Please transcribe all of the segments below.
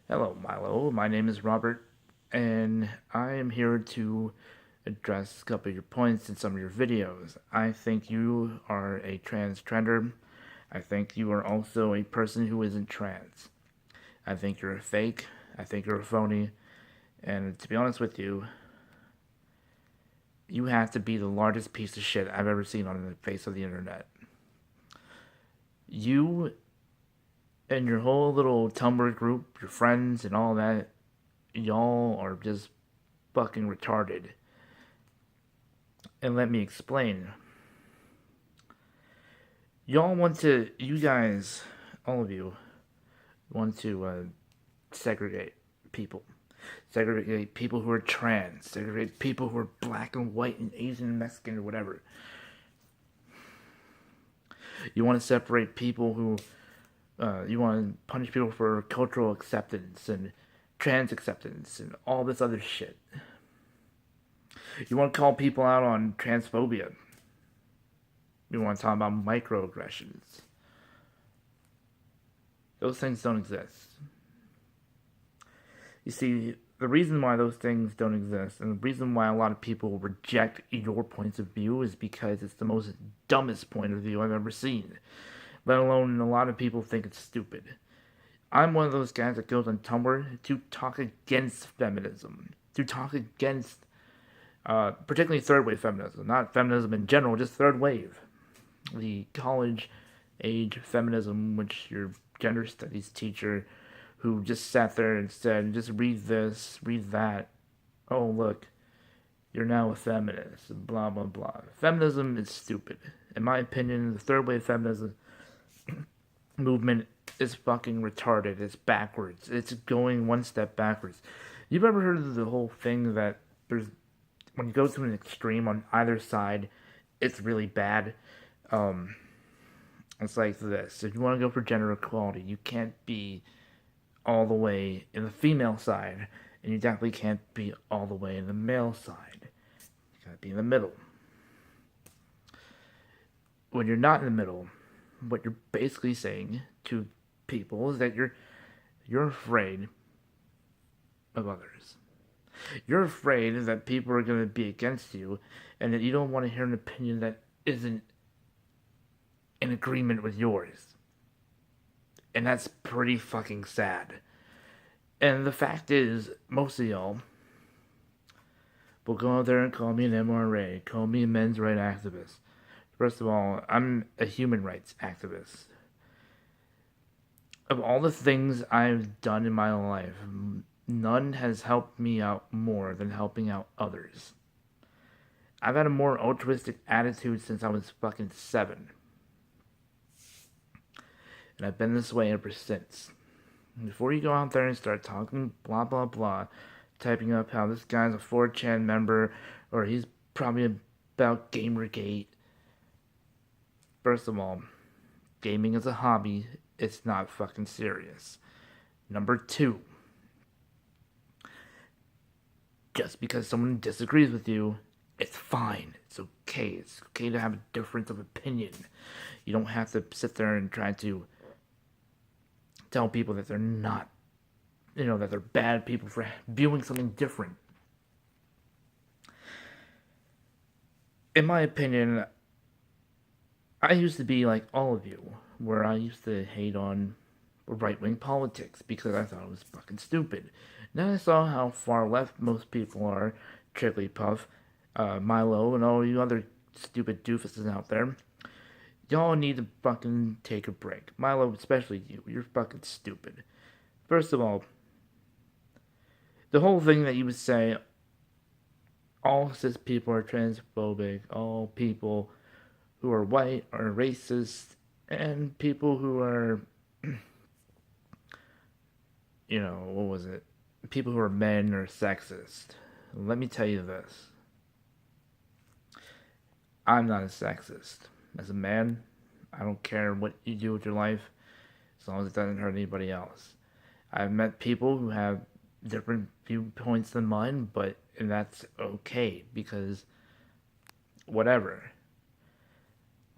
Hello, Milo. My name is Robert, and I am here to address a couple of your points in some of your videos. I think you are a trans. I think you are also a person who isn't trans. I think you're a fake. I think you're a phony. And to be honest with you, you have to be the largest piece of shit I've ever seen on the face of the internet. You and your whole little Tumblr group, your friends, and all that, y'all are just fucking retarded. And let me explain. You guys, all of you, want to segregate people. Segregate people who are trans. Segregate people who are black and white and Asian and Mexican or whatever. You want to separate people who, you want to punish people for cultural acceptance and trans acceptance and all this other shit. You want to call people out on transphobia. You want to talk about microaggressions. Those things don't exist. You see, the reason why those things don't exist and the reason why a lot of people reject your points of view is because it's the most dumbest point of view I've ever seen. Let alone a lot of people think it's stupid. I'm one of those guys that goes on Tumblr to talk against feminism, to talk against, particularly third wave feminism, not feminism in general, just third wave. The college age feminism, which your gender studies teacher who just sat there and said, just read this, read that. Oh, look, you're now a feminist, blah, blah, blah. Feminism is stupid. In my opinion, the third wave feminism movement is fucking retarded. It's backwards. It's going one step backwards. You've ever heard of the whole thing that there's, when you go to an extreme on either side, it's really bad? Um, it's like this. If you want to go for gender equality, you can't be all the way in the female side, and you definitely can't be all the way in the male side. You gotta be in the middle. When you're not in the middle, what you're basically saying to people is that you're afraid of others. You're afraid that people are going to be against you, and that you don't want to hear an opinion that isn't in agreement with yours. And that's pretty fucking sad. And the fact is, most of y'all will go out there and call me an MRA, call me a men's rights activist. First of all, I'm a human rights activist. Of all the things I've done in my life, none has helped me out more than helping out others. I've had a more altruistic attitude since I was fucking 7. And I've been this way ever since. Before you go out there and start talking blah blah blah, typing up how this guy's a 4chan member or he's probably about Gamergate. First of all, gaming is a hobby. It's not fucking serious. Number 2, just because someone disagrees with you, it's fine. It's okay. It's okay to have a difference of opinion. You don't have to sit there and try to tell people that they're not, that they're bad people for viewing something different. In my opinion, I used to be like all of you, where I used to hate on right-wing politics because I thought it was fucking stupid. Then I saw how far left most people are, Chickly Milo, and all you other stupid doofuses out there. Y'all need to fucking take a break. Milo, especially you. You're fucking stupid. First of all, the whole thing that you would say, all cis people are transphobic, all people who are white are racist, and people who are, what was it? People who are men are sexist. Let me tell you this. I'm not a sexist. As a man, I don't care what you do with your life as long as it doesn't hurt anybody else. I've met people who have different viewpoints than mine, but that's okay because whatever.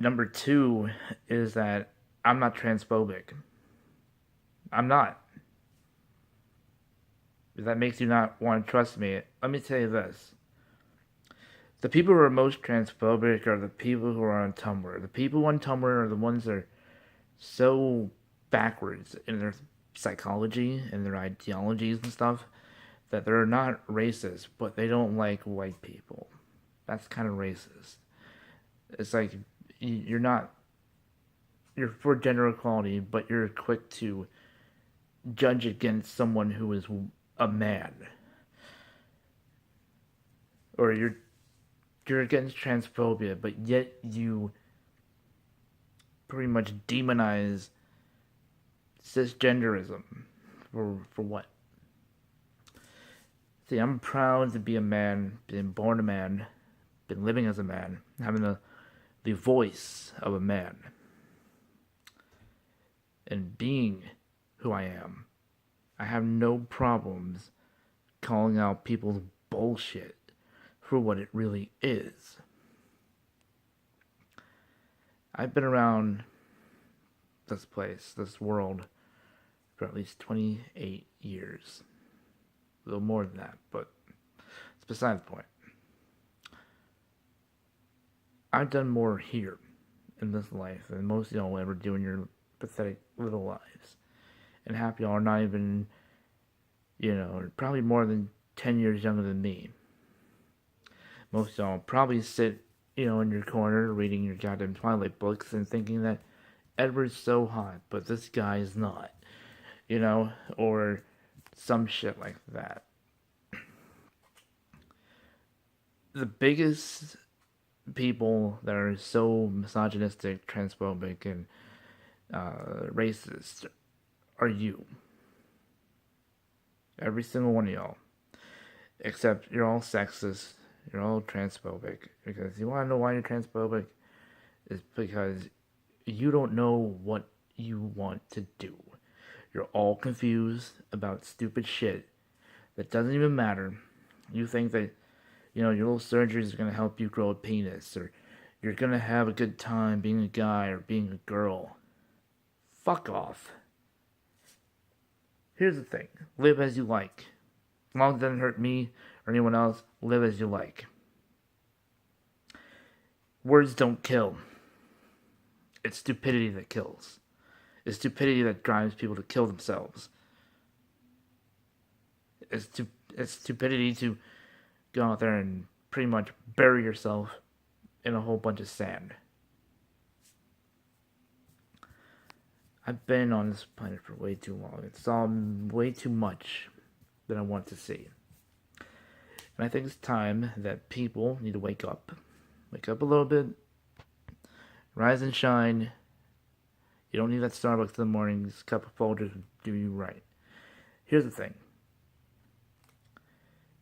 Number 2 is that I'm not transphobic. I'm not. If that makes you not want to trust me, let me tell you this. The people who are most transphobic are the people who are on Tumblr. The people on Tumblr are the ones that are so backwards in their psychology and their ideologies and stuff that they're not racist, but they don't like white people. That's kind of racist. It's like you're not, you're for gender equality, but you're quick to judge against someone who is a man, or you're against transphobia, but yet you pretty much demonize cisgenderism for what? See, I'm proud to be a man, been born a man, been living as a man, having the voice of a man, and being who I am. I have no problems calling out people's bullshit for what it really is. I've been around this place, this world, for at least 28 years. A little more than that, but it's beside the point. I've done more here in this life than most of y'all will ever do in your pathetic little lives. And half y'all are not even, probably more than 10 years younger than me. Most of y'all probably sit, in your corner reading your goddamn Twilight books and thinking that Edward's so hot, but this guy is not. Or some shit like that. The biggest people that are so misogynistic, transphobic, and racist are you. Every single one of y'all. Except you're all sexist, you're all transphobic. Because you want to know why you're transphobic? It's because you don't know what you want to do. You're all confused about stupid shit that doesn't even matter. You think that, your little surgeries is going to help you grow a penis, or you're going to have a good time being a guy or being a girl. Fuck off. Here's the thing. Live as you like. As long as it doesn't hurt me or anyone else, live as you like. Words don't kill. It's stupidity that kills. It's stupidity that drives people to kill themselves. It's stupidity to go out there and pretty much bury yourself in a whole bunch of sand. I've been on this planet for way too long. It's all way too much that I want to see. And I think it's time that people need to wake up. Wake up a little bit. Rise and shine. You don't need that Starbucks in the morning. This cup of Folgers will do you right. Here's the thing.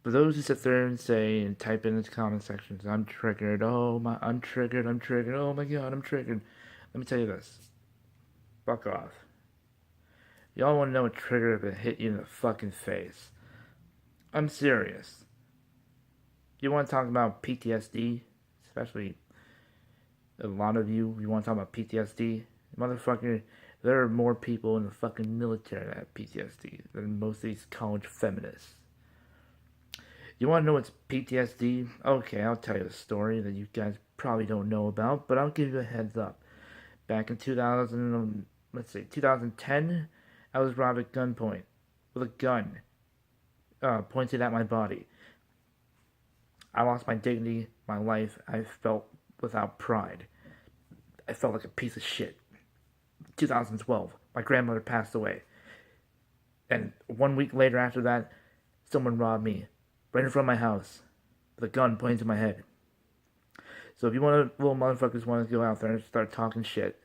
For those who sit there and say and type in the comment sections, I'm triggered. I'm triggered. Oh my god, I'm triggered. Let me tell you this. Fuck off. Y'all want to know what trigger if it hit you in the fucking face. I'm serious. You want to talk about PTSD? Especially a lot of you want to talk about PTSD? Motherfucker, there are more people in the fucking military that have PTSD than most of these college feminists. You want to know what's PTSD? Okay, I'll tell you a story that you guys probably don't know about, but I'll give you a heads up. Back in 2010, I was robbed at gunpoint with a gun pointed at my body. I lost my dignity, my life. I felt without pride. I felt like a piece of shit. 2012, my grandmother passed away. And 1 week later after that, someone robbed me right in front of my house with a gun pointed to my head. So if you little motherfuckers want to go out there and start talking shit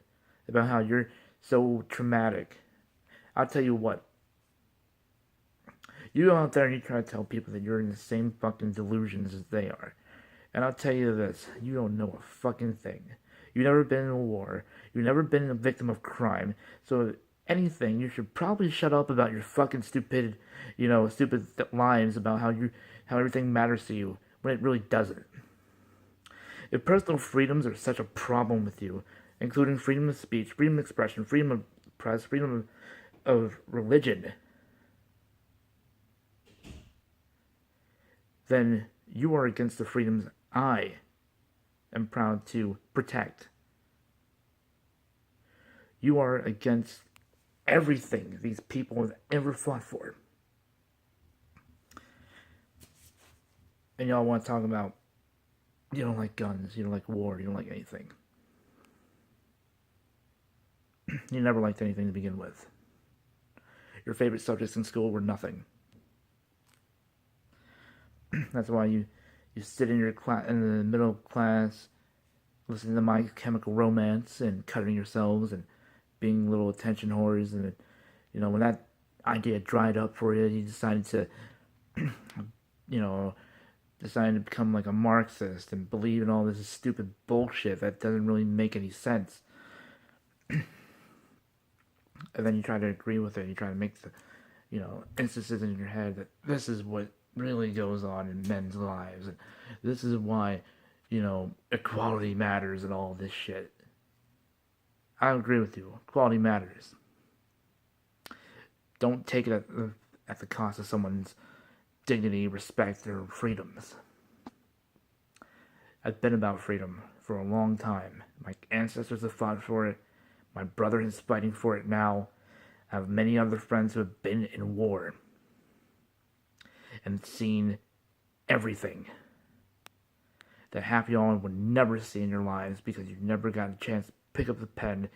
about how you're so traumatic, I'll tell you what. You go out there and you try to tell people that you're in the same fucking delusions as they are. And I'll tell you this, you don't know a fucking thing. You've never been in a war. You've never been a victim of crime. So if anything, you should probably shut up about your fucking stupid lines about how everything matters to you when it really doesn't. If personal freedoms are such a problem with you, including freedom of speech, freedom of expression, freedom of press, freedom of religion, then you are against the freedoms I am proud to protect. You are against everything these people have ever fought for. And y'all want to talk about you don't like guns, you don't like war, you don't like anything. You never liked anything to begin with. Your favorite subjects in school were nothing. That's why you sit in your class in the middle class, listening to My Chemical Romance and cutting yourselves and being little attention whores, and when that idea dried up for you, you decided to decided to become like a Marxist and believe in all this stupid bullshit that doesn't really make any sense. And then you try to agree with it. You try to make the, instances in your head that this is what really goes on in men's lives. And this is why, equality matters and all this shit. I agree with you. Equality matters. Don't take it at the cost of someone's dignity, respect, or freedoms. I've been about freedom for a long time. My ancestors have fought for it. My brother is fighting for it now. I have many other friends who have been in war and seen everything that half y'all would never see in your lives because you never got a chance to pick up the pen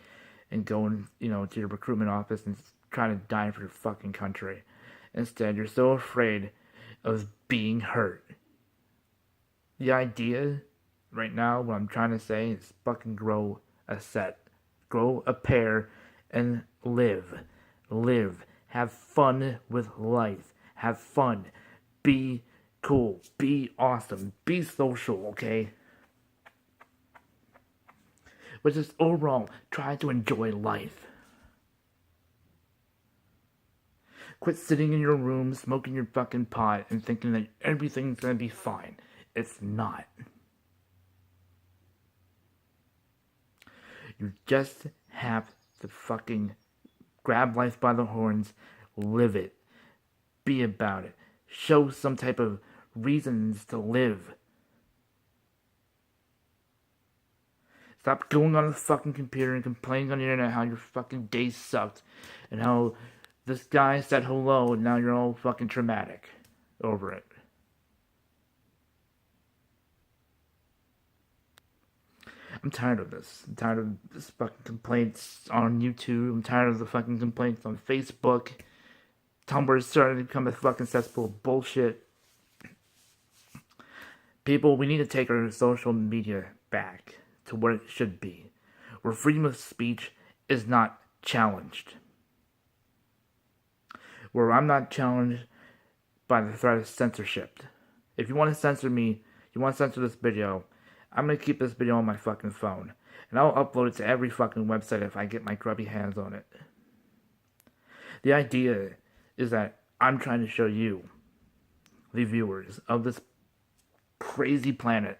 and go to your recruitment office and try to die for your fucking country. Instead, you're so afraid of being hurt. The idea right now, what I'm trying to say is fucking grow a set. Grow a pair and live. Live. Have fun with life. Have fun. Be cool. Be awesome. Be social, okay? But just overall, try to enjoy life. Quit sitting in your room, smoking your fucking pot, and thinking that everything's gonna be fine. It's not. You just have to fucking grab life by the horns, live it, be about it, show some type of reasons to live. Stop going on the fucking computer and complaining on the internet how your fucking day sucked and how this guy said hello and now you're all fucking traumatic over it. I'm tired of this. I'm tired of this fucking complaints on YouTube. I'm tired of the fucking complaints on Facebook. Tumblr's starting to become a fucking cesspool of bullshit. People, we need to take our social media back to what it should be, where freedom of speech is not challenged. Where I'm not challenged by the threat of censorship. If you want to censor me, you want to censor this video, I'm going to keep this video on my fucking phone. And I'll upload it to every fucking website if I get my grubby hands on it. The idea is that I'm trying to show you, the viewers of this crazy planet,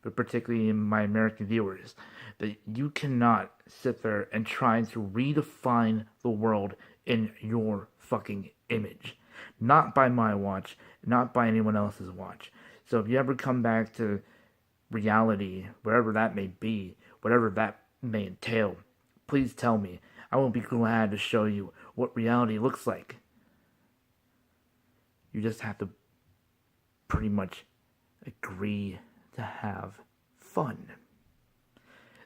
but particularly my American viewers, that you cannot sit there and try to redefine the world in your fucking image. Not by my watch, not by anyone else's watch. So if you ever come back to reality, wherever that may be, whatever that may entail, please tell me. I will be glad to show you what reality looks like. You just have to pretty much agree to have fun.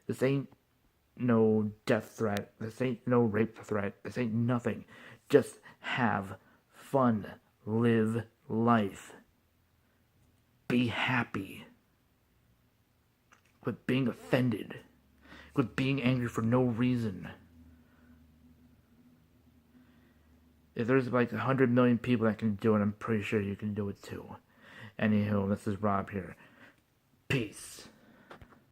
This ain't no death threat. This ain't no rape threat. This ain't nothing. Just have fun. Live life. Be happy. Quit being offended. Quit being angry for no reason. If there's like 100 million people that can do it, I'm pretty sure you can do it too. Anywho, this is Rob here. Peace.